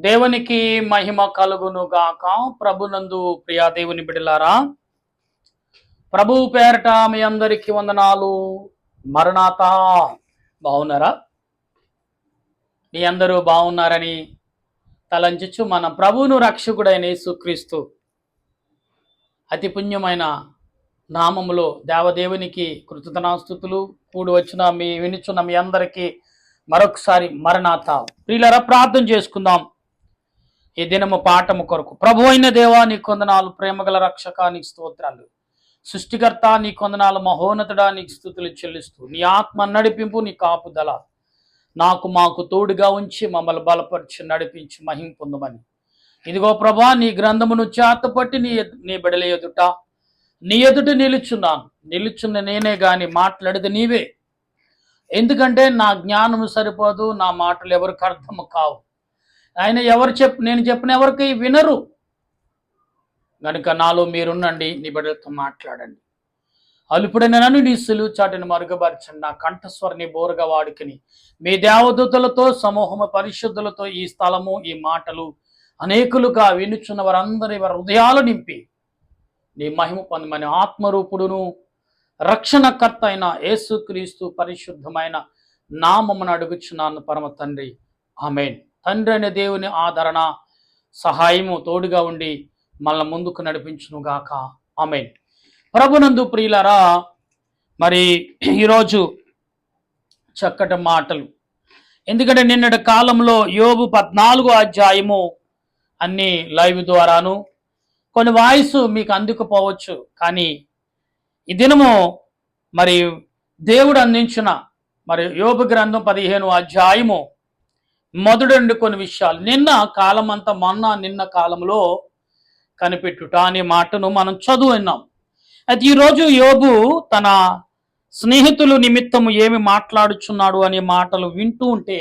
దేవునికి మహిమ కలుగును గాక. ప్రభునందు ప్రియా దేవుని బిడ్డలారా, ప్రభువు పేరట మీ అందరికీ వందనాలు. మరణాత. బాగున్నారా? మీ అందరూ బాగున్నారని తలంచుచు మన ప్రభువును రక్షకుడైన యేసుక్రీస్తు అతి పుణ్యమైన నామములో దేవదేవునికి కృతజ్ఞతాస్తుతులు కూడి వచ్చిన వినుచున్న మీ అందరికీ మరొకసారి మరణాత. ప్రియులారా, ప్రార్థన చేసుకుందాం. ఈ దినము పాఠము కొరకు. ప్రభు అయిన దేవా, నీ కొందనాలు. ప్రేమగల రక్షక, నీకు స్తోత్రాలు. సృష్టికర్త, నీ కొందనాలు. మహోన్నతుడా, నీకు స్తుతులు చెల్లిస్తూ నీ ఆత్మ నడిపింపు, నీ కాపుదల మాకు తోడుగా ఉంచి మమ్మల్ని బలపరిచి నడిపించి మహిమ పొందమని. ఇదిగో ప్రభా, నీ గ్రంథమును చేతపట్టి నీ బిడల ఎదుట నీ ఎదుట నిలుచున్న నేనే గాని మాట్లాడేది నీవే. ఎందుకంటే నా జ్ఞానము సరిపోదు, నా మాటలు ఎవరికి అర్థము కావు. ఆయన నేను చెప్పిన ఎవరికి వినరు. కనుక నాలో మీరుండండి, నీ బిడ్డలతో మాట్లాడండి. అలుపుడైన నన్ను నీ సులువు చాటుని మరుగుపరచండి. నా కంఠస్వరని బోరుగా వాడుకుని మీ దేవదూతలతో సమూహము పరిశుద్ధులతో ఈ స్థలము, ఈ మాటలు అనేకులుగా వినుచున్న వారందరి వారి హృదయాలు నింపి నీ మహిమ పొందమని ఆత్మరూపుడును రక్షణకర్త అయిన యేసుక్రీస్తు పరిశుద్ధమైన నామమును అడుగుచున్నాను పరమ తండ్రి, ఆమేన్. తండ్రి అనే దేవుని ఆదరణ సహాయము తోడుగా ఉండి మనల్ని ముందుకు నడిపించును గాక, ఆమేన్. ప్రభునందు ప్రియులారా, మరి ఈరోజు చక్కటి మాటలు. ఎందుకంటే నిన్నటి కాలంలో యోబు 14వ అధ్యాయము అన్ని లైవ్ ద్వారాను కొన్ని వాయిస్ మీకు అందుకుపోవచ్చు. కానీ ఈ దినము మరి దేవుడు అందించిన మరి యోబు గ్రంథం 15వ అధ్యాయము మొదటి నుండి కొన్ని విషయాలు. నిన్న కాలంలో కనిపెట్టుట అనే మాటను మనం చదువున్నాం. అయితే ఈరోజు యోబు తన స్నేహితులు నిమిత్తము ఏమి మాట్లాడుచున్నాడు అనే మాటలు వింటూ ఉంటే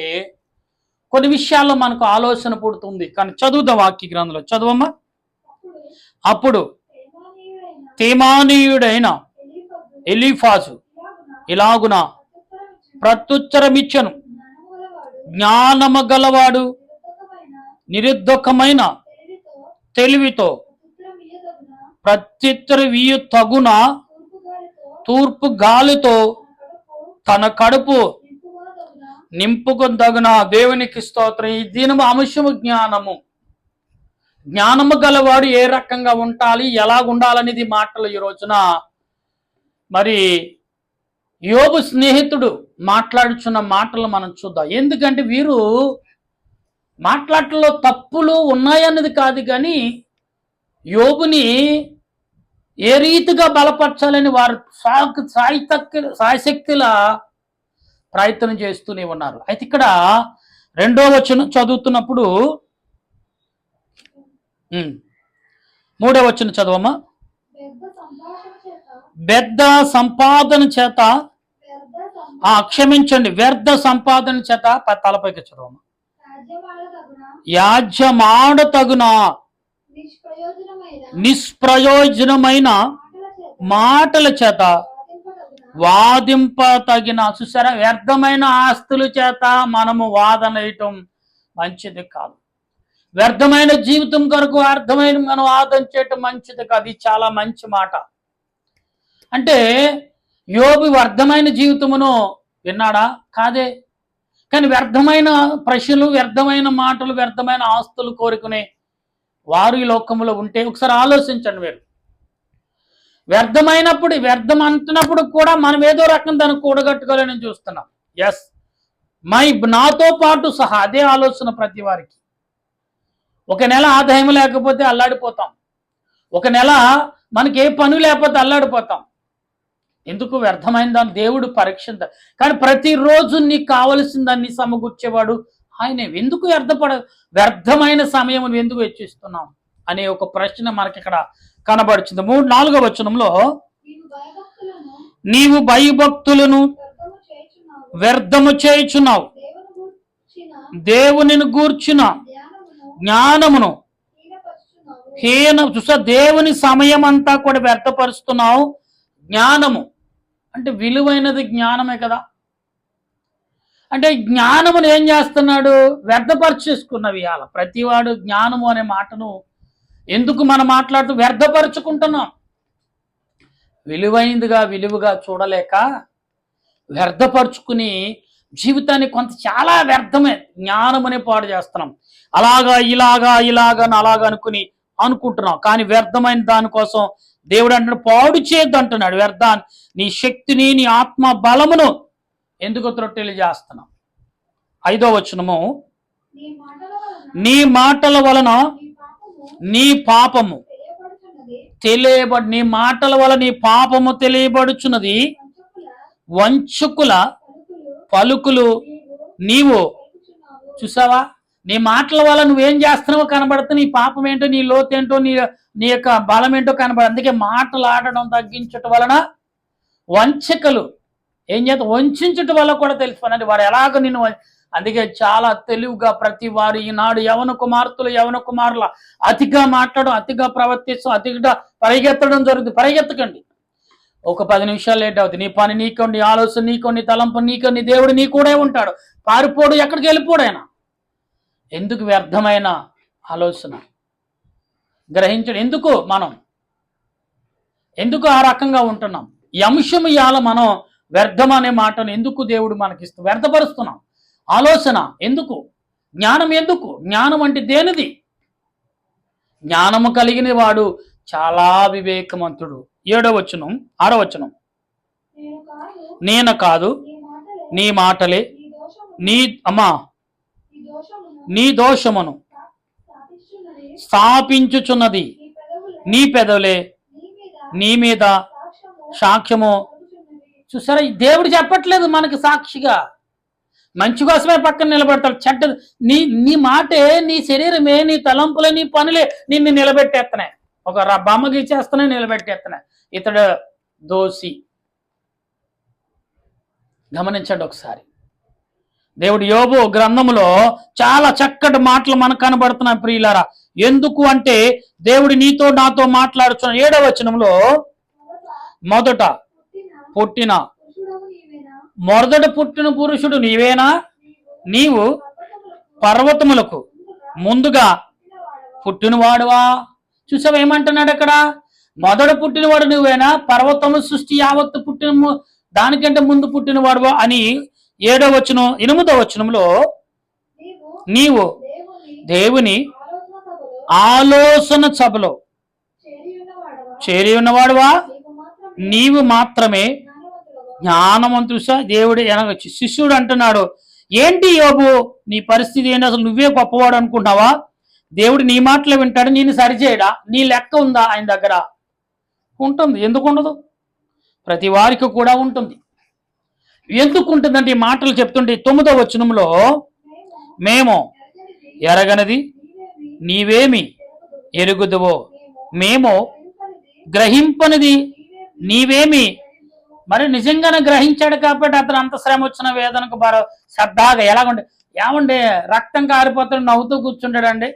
కొన్ని విషయాల్లో మనకు ఆలోచన పుడుతుంది. కానీ చదువుదాం వాక్య గ్రంథంలో. చదువమ్మా. అప్పుడు తేమానీయుడైన ఎలీఫాజు ఇలాగున ప్రత్యుత్తరమిచ్చను, జ్ఞానము గలవాడు నిరుద్ధకమైన తెలివితో ప్రత్యుత్తరమియ్య తగున, తూర్పు గాలితో తన కడుపు నింపుకొనదగున. దేవునికి స్తోత్రం. ఈ దినము అంశము జ్ఞానము గలవాడు ఏ రకంగా ఉండాలి, ఎలాగుండాలనేది మాటలు ఈ రోజున మరి యోబు స్నేహితుడు మాట్లాడుచున్న మాటలు మనం చూద్దాం. ఎందుకంటే వీరు మాట్లాడటంలో తప్పులు ఉన్నాయన్నది కాదు, కానీ యోబుని ఏ రీతిగా బలపరచాలని వారు సాయశక్తుల ప్రయత్నం చేస్తూనే ఉన్నారు. అయితే ఇక్కడ 2వ వచనం చదువుతున్నప్పుడు 3వ వచనం చదవమ్మా. వ్యర్థ సంపాదన చేత క్షమించండి, వ్యర్థ సంపాదన చేత తలపైకి చదవమ్మా. యాజ్యమాడతగున నిష్ప్రయోజనమైన మాటల చేత వాదింపతగిన. చూసారా, వ్యర్థమైన ఆస్తుల చేత మనము వాదన వేయటం మంచిది కాదు. వ్యర్థమైన జీవితం కొరకు అర్థమైన మనం వాదన చేయటం మంచిది కాదు. ఇది చాలా మంచి మాట. అంటే యోబు వ్యర్థమైన జీవితమును విన్నాడా? కాదే. కానీ వ్యర్థమైన ప్రశ్నలు, వ్యర్థమైన మాటలు, వ్యర్థమైన ఆస్తులు కోరుకునే వారు ఈ లోకంలో ఉంటే ఒకసారి ఆలోచించండి. మీరు వ్యర్థం అంటున్నప్పుడు కూడా మనం ఏదో రకం దాన్ని కూడగట్టుకోవాలని చూస్తున్నాం. ఎస్, నాతో పాటు సహా అదే ఆలోచన ప్రతి వారికి. ఒక నెల ఆదాయం లేకపోతే అల్లాడిపోతాం. ఒక నెల మనకి ఏ పని లేకపోతే అల్లాడిపోతాం. ఎందుకు? వ్యర్థమైన దాన్ని దేవుడు పరీక్షించ. కానీ ప్రతిరోజు నీకు కావలసిన దాన్ని సమకూర్చేవాడు ఆయనే. ఎందుకు వ్యర్థమైన సమయం ఎందుకు వెచ్చిస్తున్నాం అనే ఒక ప్రశ్న మనకి ఇక్కడ కనబడుతుంది. 4వ వచనంలో, నీవు భయభక్తులను వ్యర్థము చేయుచున్నావు, దేవునిని గూర్చిన జ్ఞానమును చూసా, దేవుని సమయం అంతా కూడా వ్యర్థపరుస్తున్నావు. జ్ఞానము అంటే విలువైనది జ్ఞానమే కదా. అంటే జ్ఞానమును ఏం చేస్తున్నాడు? వ్యర్థపరచేసుకున్నవి. అలా ప్రతివాడు జ్ఞానము అనే మాటను ఎందుకు మనం మాట్లాడుతూ వ్యర్థపరుచుకుంటున్నాం? విలువుగా చూడలేక వ్యర్థపరుచుకుని జీవితాన్ని చాలా వ్యర్థమే జ్ఞానమనే పాడు చేస్తున్నాం. ఇలాగా అనుకుని అనుకుంటున్నాం. కానీ వ్యర్థమైన దానికోసం దేవుడు అంటున్నాడు, పాడు చేయొద్దు అంటున్నాడు. వ్యర్థాన్ని, నీ శక్తిని, నీ ఆత్మ బలమును ఎందుకు త్రొట్టెలు చేస్తున్నాం? 5వ వచనము, నీ మాటల వలన నీ పాపము నీ మాటల వలన నీ పాపము తెలియబడుచున్నది. వంచుకుల పలుకులు నీవు చూసావా? నీ మాటల వల్ల నువ్వేం చేస్తున్నావో కనబడుతుంది. నీ పాపం ఏంటో, నీ లోతేంటో, నీ యొక్క బలం ఏంటో కనబడు. అందుకే మాటలు ఆడడం తగ్గించటం వలన వంచకులు ఏం చేస్తా, వంచటం వల్ల కూడా తెలిసిపోయింది వాడు ఎలాగ నిన్ను. అందుకే చాలా తెలివిగా ప్రతి వారు ఈనాడు యవన కుమారుల అతిగా మాట్లాడడం, అతిగా ప్రవర్తిస్తాం, అతిగా పరిగెత్తడం జరుగుతుంది. పరిగెత్తకండి. ఒక 10 నిమిషాలు లేట్ అవుతుంది. నీ పని నీకో, నీ ఆలోచన నీకో, నీ తలంపు నీకో, నీ దేవుడు నీ కూడా ఉంటాడు. పారిపోడు, ఎక్కడికి వెళ్ళిపోడైనా. ఎందుకు వ్యర్థమైన ఆలోచన గ్రహించడం? ఎందుకు ఆ రకంగా ఉంటున్నాం? ఈ అంశం ఇవాళ మనం వ్యర్థం అనే మాటను ఎందుకు దేవుడు మనకిస్తూ వ్యర్థపరుస్తున్నాం? ఆలోచన ఎందుకు? జ్ఞానం ఎందుకు? జ్ఞానం అంటే దేనిది? జ్ఞానము కలిగిన వాడు చాలా వివేకవంతుడు. 7వ వచనం, 6వ వచనం, నేను కాదు నీ మాటలే నీ దోషమును స్థాపించుచున్నది. నీ పెదవులే నీ మీద సాక్ష్యము. చూసారా? దేవుడు చెప్పట్లేదు మనకి సాక్షిగా. మంచి కోసమే పక్కన నిలబెడతాడు. చెడ్డ నీ మాటే, నీ శరీరమే, నీ తలంపులే, నీ పనులే నిన్ను నిలబెట్టేస్తున్నాయి. ఒక బొమ్మ గీచేస్తూనే నిలబెట్టేస్తున్నాయి. ఇతడు దోషి. గమనించండి ఒకసారి. దేవుడు యోబు గ్రంథములో చాలా చక్కటి మాటలు మనకు కనబడుతున్నాయి ప్రియులారా. ఎందుకు అంటే దేవుడు నీతో నాతో మాట్లాడుతున్న 7వ వచనంలో, మొదట పుట్టిన పురుషుడు నీవేనా? నీవు పర్వతములకు ముందుగా పుట్టినవాడువా? చూసావా ఏమంటున్నాడు అక్కడ? మొదట పుట్టినవాడు నువ్వేనా? పర్వతము సృష్టి యావత్తు పుట్టిన దానికంటే ముందు పుట్టినవాడువా అని 7వ వచనం 8వ వచనంలో, నీవు దేవుని ఆలోచన సభలో చేరి ఉన్నవాడువా? నీవు మాత్రమే జ్ఞానవంతుడు. దేవుడు శిష్యుడు అంటున్నాడు, ఏంటి యోబు నీ పరిస్థితి ఏంటి? అసలు నువ్వే గొప్పవాడు అనుకుంటున్నావా? దేవుడు నీ మాటలు వింటాడు, నేను సరిచేయడా? నీ లెక్క ఉందా ఆయన దగ్గర? ఉంటుంది. ఎందుకు ఉండదు? ప్రతి వారికి కూడా ఉంటుంది. ఎందుకు ఉంటుందంటే ఈ మాటలు చెప్తుంటే 9వ వచనంలో, మేము ఎరగనది నీవేమి ఎరుగుదువో, మేము గ్రహింపనిది నీవేమి. మరి నిజంగానే గ్రహించాడు కాబట్టి అతను అంత శ్రమ వచ్చిన వేదనకు శ్రద్ధగా ఎలాగుండే. ఏమండి, రక్తం కారిపోతాడు, నవ్వుతూ కూర్చుంటాడండి.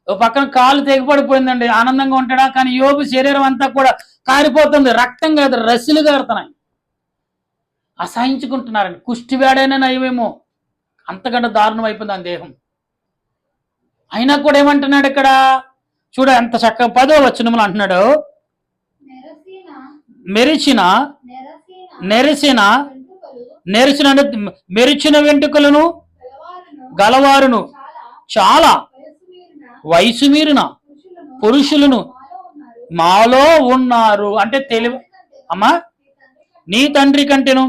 ఓ పక్కన కాలు తెగిపడిపోయిందండి, ఆనందంగా ఉంటాడా? కానీ యోబు శరీరం అంతా కూడా కారిపోతుంది. రక్తం కాదు, రస్సులు కారుతున్నాయి. అసహించుకుంటున్నారండి. కుష్టివేడైనా నయమేమో, అంతకంటే దారుణం అయిపోయింది ఆ దేహం. అయినా కూడా ఏమంటున్నాడు ఇక్కడ చూడ, ఎంత చక్కగా 10వ వచనంలో అంటున్నాడు, మెరిచిన వెంట్రుకలను గలవారును చాలా వయసు మీరిన పురుషులను మాలో ఉన్నారు. అంటే తెలివి అమ్మా, నీ తండ్రి కంటేను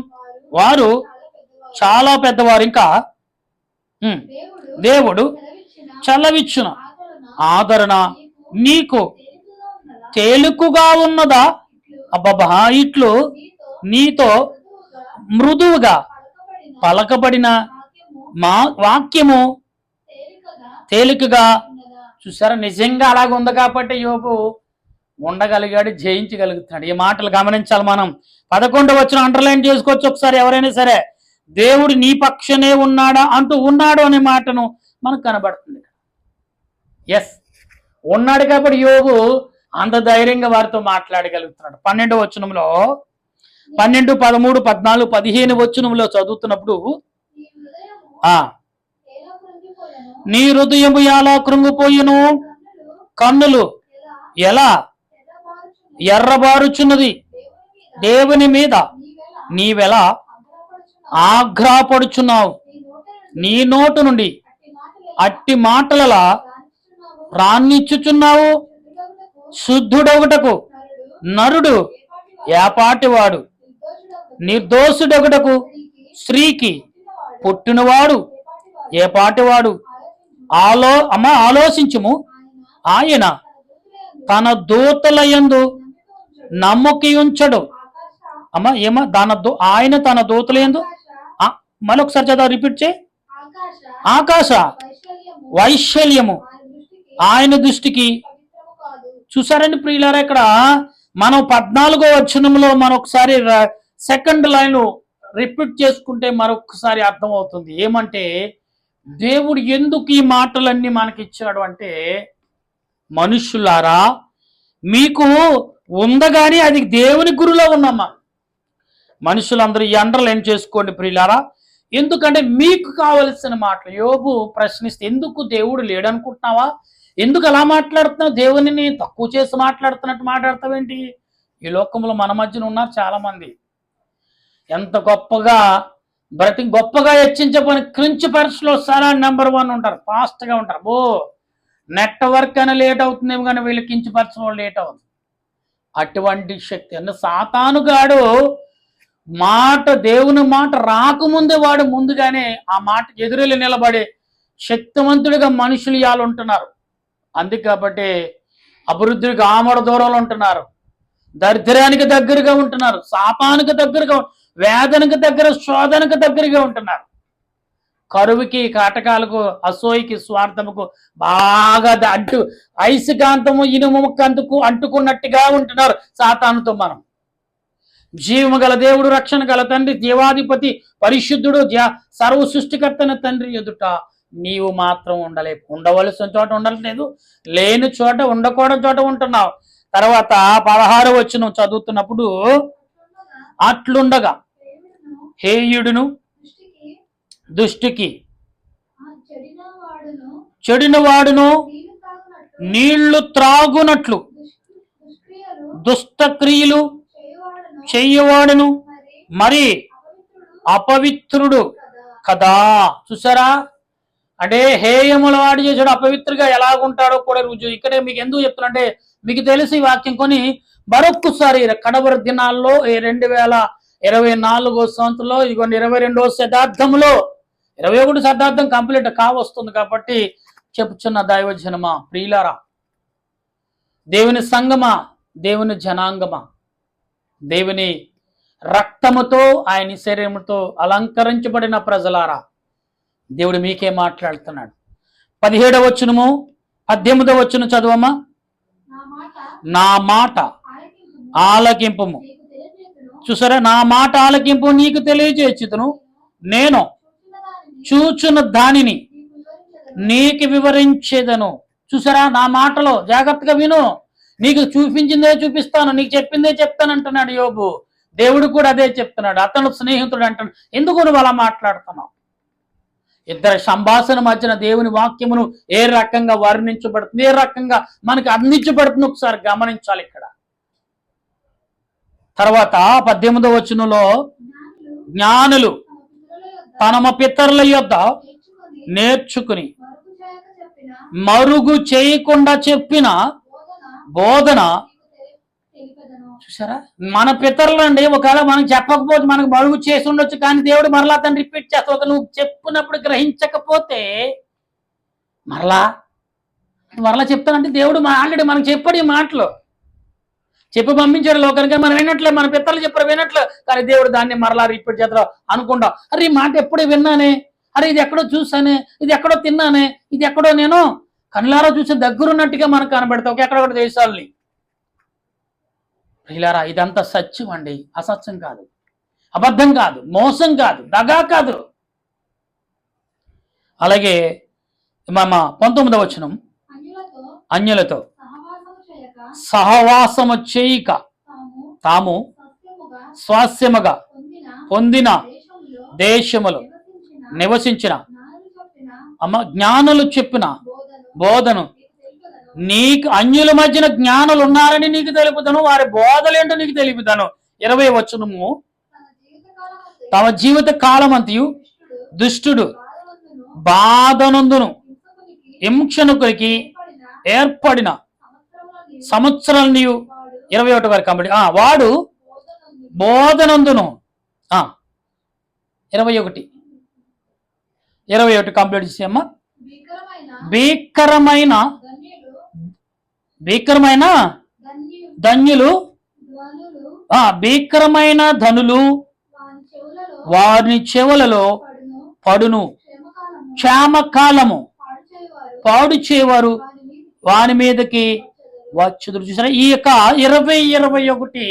వారు చాలా పెద్దవారు. ఇంకా దేవుడు చల్లవిచ్చున ఆదరణ నీకు తేలికగా ఉన్నదా? అబ్బబ్బా, ఇట్లు నీతో మృదువుగా పలకబడిన మా వాక్యము తేలికగా. చూసారా? నిజంగా అలాగ ఉంది కాబట్టి యోబు ఉండగలిగాడు, జయించగలుగుతున్నాడు. ఈ మాటలు గమనించాలి మనం. 11వ వచనం అండర్లైన్ చేసుకోవచ్చు ఒకసారి ఎవరైనా సరే. దేవుడు నీ పక్షనే ఉన్నాడా అంటూ ఉన్నాడు అనే మాటను మనకు కనబడుతుంది. ఎస్, ఉన్నాడు కాబట్టి యోబు అంత ధైర్యంగా వారితో మాట్లాడగలుగుతున్నాడు. 12వ వచనంలో 12, 13, 14, 15 వచనంలో చదువుతున్నప్పుడు, ఆ నీ హృదయము ఎలా కృంగిపోయిను, కన్నులు ఎలా ఎర్రబారుచున్నది, దేవుని మీద నీవెలా ఆగ్రహపడుచున్నావు. నీ నోటు నుండి అట్టి మాటలలా రాన్నిచ్చుచున్నావు. శుద్ధుడొకటకు నరుడు ఏపాటివాడు, నిర్దోషుడొకటకు స్త్రీకి పుట్టినవాడు ఏపాటివాడు. ఆలోచించుము, ఆయన తన దూతలయందు నమ్మకి ఉంచడు. ఆయన తన దూతలయందు, మరొకసారి చదువు, రిపీట్ చేయి. ఆకాశ వైశాల్యము ఆయన దృష్టికి. చూసారండి ప్రియులారా, ఇక్కడ మనం 14వ వచనంలో మరొకసారి సెకండ్ లైన్ రిపీట్ చేసుకుంటే మరొకసారి అర్థమవుతుంది. ఏమంటే దేవుడు ఎందుకు ఈ మాటలన్నీ మనకిచ్చాడు అంటే, మనుషులారా మీకు ఉందగాని అది దేవుని గురిలో ఉన్నమ్మా. మనుషులందరూ ఈ అండర్లైన్ చేసుకోండి ప్రియులారా. ఎందుకంటే మీకు కావలసిన మాటలు. యోబు ప్రశ్నిస్తే, ఎందుకు దేవుడు లేడనుకుంటున్నావా, ఎందుకు అలా మాట్లాడుతున్నావు, దేవునిని తక్కువ చేసి మాట్లాడుతున్నట్టు మాట్లాడతావేంటి? ఈ లోకంలో మన మధ్యన ఉన్నారు చాలా మంది, ఎంత గొప్పగా గొప్పగా హెచ్చించబోని క్రించ్ పరిస్థితిలో సరే నెంబర్ 1 ఉంటారు, ఫాస్ట్గా ఉంటారు. నెట్వర్క్ అని లేట్ అవుతుందేమో కానీ వీళ్ళు కించపరచడం లేట్ అవుతుంది. అటువంటి శక్తి అంటే సాతానుగాడు మాట, దేవుని మాట రాకముందే వాడు ముందుగానే ఆ మాట ఎదురెళ్ళి నిలబడే శక్తివంతుడిగా మనుషులు ఇవాళ ఉంటున్నారు. అందుకే కాబట్టి అభివృద్ధికి ఆమడ దూరంలో ఉంటున్నారు, దరిద్రానికి దగ్గరగా ఉంటున్నారు, శాపానికి దగ్గరగా, వేదనకి దగ్గర, శోధనకు దగ్గరగా ఉంటున్నారు. కరువుకి, కాటకాలకు, అసూయకి, స్వార్థముకు బాగా ఐసుకాంతము ఇనుము కందుకు అంటుకున్నట్టుగా ఉంటున్నారు సాతానుతో. మనం జీవము గల దేవుడు, రక్షణ గల తండ్రి, జీవాధిపతి, పరిశుద్ధుడు, సర్వ సృష్టికర్తన తండ్రి ఎదుట నీవు మాత్రం ఉండవలసిన చోట ఉండట్లేదు, లేని చోట, ఉండకూడని చోట ఉంటున్నావు. తర్వాత 16వ వచనం చదువుతున్నప్పుడు, అట్లుండగా హేయుడును దుష్టికి చెడిన వాడును నీళ్లు త్రాగునట్లు దుష్టక్రియలు చెయ్యవాడును మరి అపవిత్రుడు కదా. చూసారా, అంటే హేయముల వాడు చేసాడు, అపవిత్రుగా ఎలాగుంటాడో కూడా రుజువు. ఇక్కడే మీకు ఎందుకు చెప్తున్నా, మీకు తెలిసి వాక్యం కొని మరొక్కసారి కడవరి దినాల్లో 2024 సంవత్సరంలో, ఇదిగోండి 22వ శతాబ్దంలో, 21వ శతాబ్దం కంప్లీట్ కావస్తుంది కాబట్టి చెప్పుచున్న దైవజనమా, ప్రియులారా, దేవుని సంగమా, దేవుని జనాంగమా, దేవుని రక్తముతో, ఆయన శరీరముతో అలంకరించబడిన ప్రజలారా, దేవుడు మీకే మాట్లాడుతున్నాడు. 17వ వచనము 18వ వచనం చదువమ్మా. నా మాట ఆలకింపుము. చూసారా, నా మాట ఆలకింపు, నీకు తెలియజేయుదును, నేను చూచున్న దానిని నీకు వివరించేదను. చూసారా, నా మాటలో జాగ్రత్తగా విను, నీకు చూపించిందే చూపిస్తాను, నీకు చెప్పిందే చెప్తాను అంటున్నాడు యోబు. దేవుడు కూడా అదే చెప్తున్నాడు. అతను స్నేహితుడు అంటాడు. ఎందుకు నువ్వు అలా మాట్లాడుతున్నావు? ఇద్దరి సంభాషణ మధ్యన దేవుని వాక్యమును ఏ రకంగా వర్ణించబడుతుంది, ఏ రకంగా మనకి అందించబడుతుంది ఒకసారి గమనించాలి. ఇక్కడ తర్వాత 18వ వచనంలో, జ్ఞానులు తమ పితరుల యొద్ద నేర్చుకుని మరుగు చేయకుండా చెప్పిన బోధన. చూసారా, మన పితరులు అండి, ఒకవేళ మనకు చెప్పకపోతే మనకు మరుగు చేసి ఉండొచ్చు, కానీ దేవుడు మరలా తను రిపీట్ చేస్తా. ఒక నువ్వు చెప్పినప్పుడు గ్రహించకపోతే మరలా చెప్తానంటే దేవుడు ఆల్రెడీ మనకు చెప్పాడు ఈ మాటలు, చెప్పి పంపించాడు లోకానికి. మనం వినట్లే, మన పితరులు చెప్పారు వినట్లే, కానీ దేవుడు దాన్ని మరలా రిపీట్ చేస్తాడు. అనుకుంటా, అరే ఈ మాట ఎప్పుడూ విన్నానే, అరే ఇది ఎక్కడో చూసానే, ఇది ఎక్కడో తిన్నానే, ఇది ఎక్కడో నేను కళ్ళారా చూసి దగ్గరున్నట్టుగా మనకు కనబడతావు ఎక్కడొక్కడ దేశాలని. ప్రియులారా, ఇదంతా సత్యం అండి, అసత్యం కాదు, అబద్ధం కాదు, మోసం కాదు, దగా కాదు. అలాగే 19వ వచనం, అన్యులతో సహవాసము చేయక తాము స్వాస్యముగా పొందిన దేశములు నివసించిన అమ్మ జ్ఞానులు చెప్పిన బోధను నీకు అన్యుల మధ్యన జ్ఞానులు ఉన్నారని నీకు తెలుపుతాను, వారి బోధలేంటో నీకు తెలుపుతాను. 20వ వచనము, తమ జీవిత కాలమంతయు దుష్టుడు బాధనందును హింసకునికి ఏర్పడిన సంవత్సరాలు నీవు 21 వరకు కంప్లీట్. వాడు బోధనందును 21 కంప్లీట్ చేసేమ్మా. భీకరమైన ధన్యులు, భీకరమైన ధనులు వారిని చెవులలో పడును, క్షేమకాలము పాడు చేయవారు వాని మీదకి వచ్చుదురు. చూసారా ఈ యొక్క 21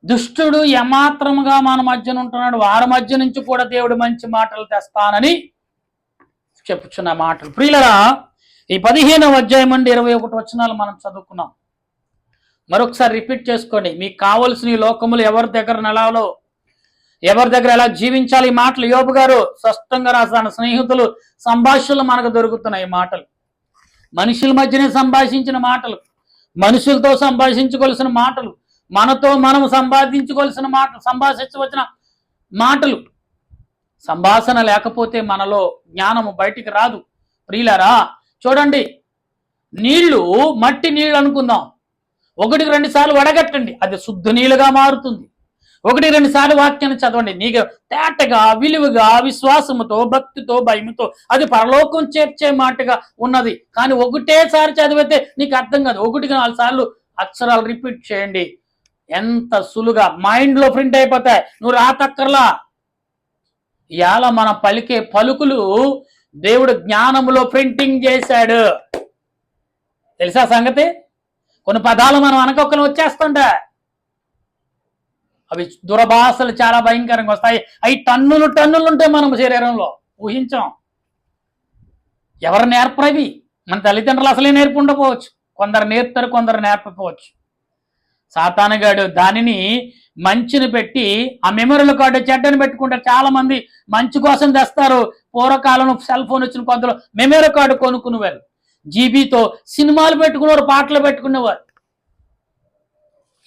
దుష్టుడు ఏమాత్రముగా మన మధ్యన ఉంటున్నాడు, వారి మధ్య నుంచి కూడా దేవుడు మంచి మాటలు తెస్తానని చెప్పుచున్న మాటలు. ప్రియులరా, ఈ 15వ అధ్యాయం నుండి 21 వచనాలు మనం చదువుకున్నాం. మరొకసారి రిపీట్ చేసుకోండి. మీకు కావలసిన ఈ లోకములు ఎవరి దగ్గర నెలాలో, ఎవరి దగ్గర ఎలా జీవించాలి, ఈ మాటలు యోబు గారు స్పష్టంగా రాసిన స్నేహితులు సంభాషణలు మనకు దొరుకుతున్నాయి. ఈ మాటలు మనుషుల మధ్యనే సంభాషించిన మాటలు, మనుషులతో సంభాషించుకోవాల్సిన మాటలు, మనతో మనం సంపాదించుకోవాల్సిన మాటలు, సంభాషించవలసిన మాటలు. సంభాషణ లేకపోతే మనలో జ్ఞానము బయటికి రాదు. ప్రియులారా చూడండి, నీళ్లు మట్టి నీళ్ళు అనుకుందాం, 1-2 సార్లు వడగట్టండి, అది శుద్ధ నీళ్ళుగా మారుతుంది. 1-2 సార్లు వాక్యాన్ని చదవండి, నీకు తేటగా విలువగా విశ్వాసముతో భక్తితో భయముతో అది పరలోకం చేర్చే మాటగా ఉన్నది. కానీ ఒకటేసారి చదివితే నీకు అర్థం కాదు. 1-4 సార్లు అక్షరాలు రిపీట్ చేయండి, ఎంత సులువుగా మైండ్ లో ప్రింట్ అయిపోతాయి. నువ్వు రాతక్కర్లా. ఇవాళ మన పలికే పలుకులు దేవుడు జ్ఞానములో ప్రింటింగ్ చేశాడు. తెలుసా సంగతి? కొన్ని పదాలు మనం అనకొక్కలు వచ్చేస్తుంటా, అవి దురభాషలు చాలా భయంకరంగా వస్తాయి. అవి టన్నులు ఉంటాయి మనం శరీరంలో, ఊహించాం. ఎవరు నేర్పరవి? మన తల్లిదండ్రులు అసలే నేర్పు ఉండకపోవచ్చు, కొందరు నేర్పుతారు, కొందరు నేర్పకపోవచ్చు. సాతానుగాడు దానిని మంచిని పెట్టి ఆ మెమరీల కార్డు చెడ్డని పెట్టుకుంటారు. చాలా మంది మంచి కోసం తెస్తారు. పూర్వకాలంలో సెల్ ఫోన్ వచ్చిన కొందరు మెమరీ కార్డు కొనుక్కునేవారు, జీబీతో సినిమాలు పెట్టుకునేవారు, పాటలు పెట్టుకునేవారు.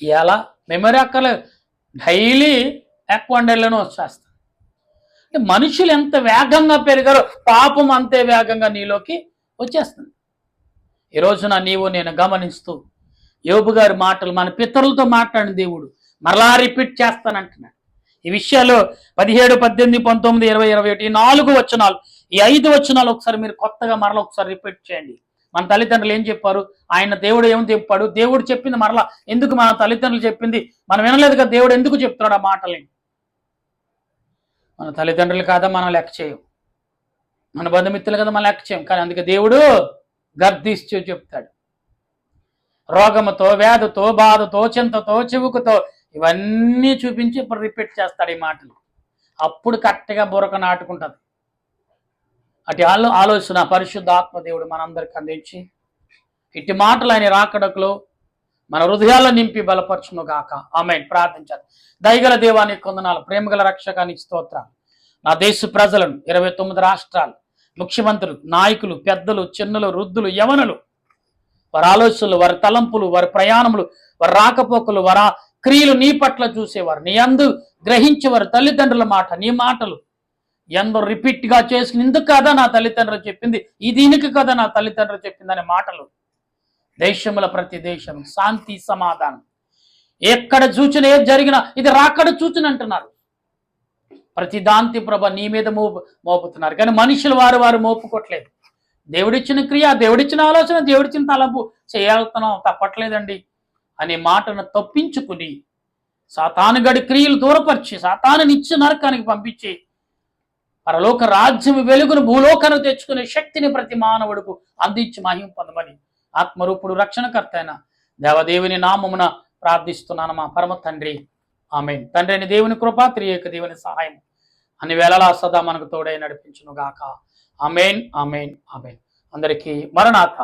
ఇలా మెమరీ అక్కర్లేదు, డైలీ అకౌంట్లోనే వచ్చేస్తారు. మనుషులు ఎంత వేగంగా పెరిగారో పాపం అంతే వేగంగా నీలోకి వచ్చేస్తుంది. ఈ రోజున నీవు నేను గమనిస్తూ యోబు గారి మాటలు మన పితరులతో మాట్లాడిన దేవుడు మరలా రిపీట్ చేస్తానంటున్నాడు. ఈ విషయాలు 17, 18, 19, 20, 21 4 వచనాలు, ఈ 5 వచనాలు ఒకసారి మీరు కొత్తగా మరలా ఒకసారి రిపీట్ చేయండి. మన తల్లిదండ్రులు ఏం చెప్పారు, ఆయన దేవుడు ఏం చెప్పాడు, దేవుడు చెప్పింది మరలా ఎందుకు మన తల్లిదండ్రులు చెప్పింది మనం వినలేదు కదా, దేవుడు ఎందుకు చెప్తున్నాడు ఆ మాటల్ని? మన తల్లిదండ్రులు కాదా మనం లెక్క చేయం, మన బంధుమిత్రులు కదా మనం లెక్క చేయం. కానీ అందుకే దేవుడు గర్దిస్తూ చెప్తాడు. రోగముతో, వ్యాధితో, బాధతో, చింతతో, చివుకుతో ఇవన్నీ చూపించి ఇప్పుడు రిపీట్ చేస్తాడు ఈ మాటలు. అప్పుడు కరెక్ట్గా బుర్రకు నాటుకుంటుంది. అటు ఆలోచన పరిశుద్ధ ఆత్మదేవుడు మనందరికి అందించి ఇట్టి మాటలు ఆయన రాకడకులో మన హృదయాల్లో నింపి బలపరచును గాక. ఆమేన్. ప్రార్థించాలి. దయగల దేవానికి కొందనాలు, ప్రేమగల రక్షకానికి స్తోత్రాలు. నా దేశ ప్రజలను 29 రాష్ట్రాలు, ముఖ్యమంత్రులు, నాయకులు, పెద్దలు, చిన్నలు, వృద్ధులు, యవనులు, వారి ఆలోచనలు, వారి తలంపులు, వారి ప్రయాణములు, వారి రాకపోకలు, వారి క్రియలు నీ పట్ల చూసేవారు, నీ అందు గ్రహించేవారు. తల్లిదండ్రుల మాట, నీ మాటలు ఎందరో రిపీట్గా చేసుకుని ఇందుకు కదా నా తల్లిదండ్రులు చెప్పింది, ఈ దీనికి కదా నా తల్లిదండ్రులు చెప్పింది అనే మాటలు దేశముల ప్రతి దేశం శాంతి సమాధానం ఎక్కడ సూచన ఏది జరిగినా ఇది రాకడ సూచన అంటున్నారు. ప్రతి దాంతి ప్రభ నీ మీద మోపుతున్నారు. కానీ మనుషులు వారు మోపుకోవట్లేదు. దేవుడిచ్చిన క్రియ, దేవుడిచ్చిన ఆలోచన, దేవుడిచ్చిన తలంపు చేయాల్తున్నాం, తప్పట్లేదండి అనే మాటను తప్పించుకుని సాతానుగడి క్రియలు దూరపరిచి సాతాను నిత్య నరకానికి పంపించి పరలోక రాజ్యం వెలుగును భూలోకానికి తెచ్చుకునే శక్తిని ప్రతి మానవుడికి అందించి మహిమ పొందమని ఆత్మరూపుడు రక్షణకర్త అయిన దేవదేవుని నామమున ప్రార్థిస్తున్నాను మా పరమ తండ్రి. ఆమేన్. తండ్రి అని దేవుని కృప, త్రియేక దేవుని సహాయం అన్ని వేళలా సదా మనకు తోడై నడిపించును గాక. ఆమేన్, ఆమేన్, ఆమేన్. అందరికీ మరణాత.